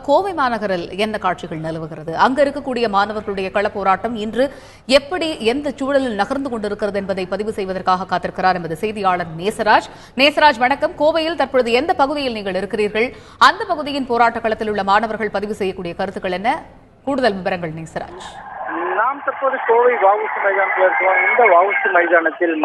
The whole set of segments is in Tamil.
கோவை மாநகரில் என்ன காட்சிகள் நிலவுகிறது? அங்க இருக்கக்கூடிய மாணவர்களுடைய களப்போராட்டம் இன்று எப்படி எந்த சூழலில் நகர்ந்து கொண்டிருக்கிறது என்பதை பதிவு செய்வதற்காக காத்திருக்கிறார் எமது செய்தியாளர் நேசராஜ். நேசராஜ், வணக்கம். கோவையில் தற்பொழுது எந்த பகுதியில் நீங்கள் இருக்கிறீர்கள்? அந்த பகுதியின் போராட்ட களத்தில் உள்ள மாணவர்கள் பதிவு செய்யக்கூடிய கருத்துக்கள் என்ன? கூடுதல் விவரங்கள் நேசராஜ். நாம் தற்போது கோவை வஉசி மைதானத்தில் இருக்கிறோம். இந்த வஉசி மைதானத்தில்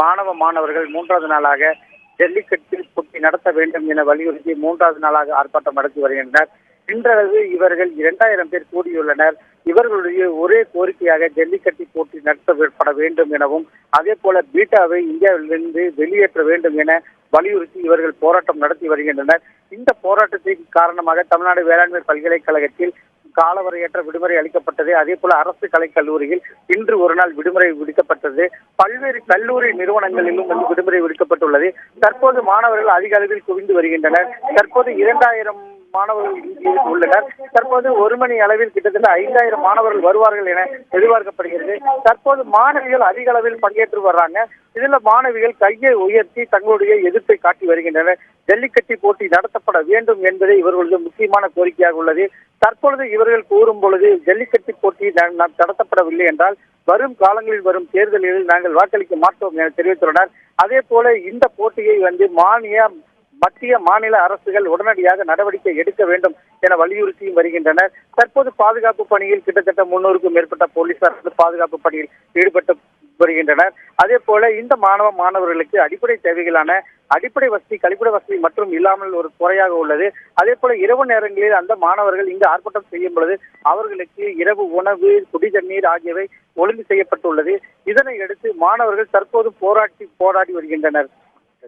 மாணவர்கள் 3வது நாளாக ஜல்லிக்கட்டு போட்டி நடத்த வேண்டும் என வலியுறுத்தி 3வது நாளாக ஆர்ப்பாட்டம் நடத்தி வருகின்றனர். இன்றளவு இவர்கள் 2000 பேர் கூடியுள்ளனர். இவர்களுடைய ஒரே கோரிக்கையாக ஜல்லிக்கட்டு போட்டி நடத்தப்பட வேண்டும் எனவும் அதே போல பீட்டாவை இந்தியாவிலிருந்து வெளியேற்ற வேண்டும் என வலியுறுத்தி இவர்கள் போராட்டம் நடத்தி வருகின்றனர். இந்த போராட்டத்தின் காரணமாக தமிழ்நாடு வேளாண்மை பல்கலைக்கழகத்தில் காலவரையற்ற விடுமுறை அளிக்கப்பட்டது. அதே போல அரசு கலைக்கல்லூரியில் இன்று ஒரு நாள் விடுமுறை விடுக்கப்பட்டது. பல்வேறு கல்லூரி நிறுவனங்களிலும் விடுமுறை விடுக்கப்பட்டுள்ளது. தற்போது மாணவர்கள் அதிக அளவில் குவிந்து வருகின்றனர். தற்போது 2000 மாணவர்கள் உள்ளனர். தற்போது 1 மணி அளவில் கிட்டத்தட்ட 5000 மாணவர்கள் வருவார்கள் என எதிர்பார்க்கப்படுகிறது. தற்போது மாணவிகள் அதிக அளவில் பங்கேற்று வர்றாங்க. இதுல மாணவிகள் கையை உயர்த்தி தங்களுடைய எதிர்ப்பை காட்டி வருகின்றனர். ஜல்லிக்கட்டு போட்டி நடத்தப்பட வேண்டும் என்பதே இவர்களது முக்கியமான கோரிக்கையாக உள்ளது. தற்பொழுது இவர்கள் கூறும் பொழுது ஜல்லிக்கட்டு போட்டி நடத்தப்படவில்லை என்றால் வரும் காலங்களில் வரும் தேர்தலில் நாங்கள் வாக்களிக்க மாட்டோம் என தெரிவித்துள்ளனர். அதே போல இந்த போட்டியை மத்திய மாநில அரசுகள் உடனடியாக நடவடிக்கை எடுக்க வேண்டும் என வலியுறுத்தியும் வருகின்றனர். தற்போது பாதுகாப்பு பணியில் கிட்டத்தட்ட 300க்கும் மேற்பட்ட போலீசார் பாதுகாப்பு பணியில் ஈடுபட்டு வருகின்றனர். அதே போல இந்த மாணவர்களுக்கு அடிப்படை தேவைகளான அடிப்படை வசதி, கழிப்பிட வசதி மற்றும் இல்லாமல் ஒரு குறையாக உள்ளது. அதே போல இரவு நேரங்களில் அந்த மாணவர்கள் இங்கு ஆர்ப்பாட்டம் செய்யும் பொழுது அவர்களுக்கு இரவு உணவு, குடி தண்ணீர் ஆகியவை ஒழுங்கு செய்யப்பட்டுள்ளது. இதனை அடுத்து மாணவர்கள் தற்போது போராடி வருகின்றனர்.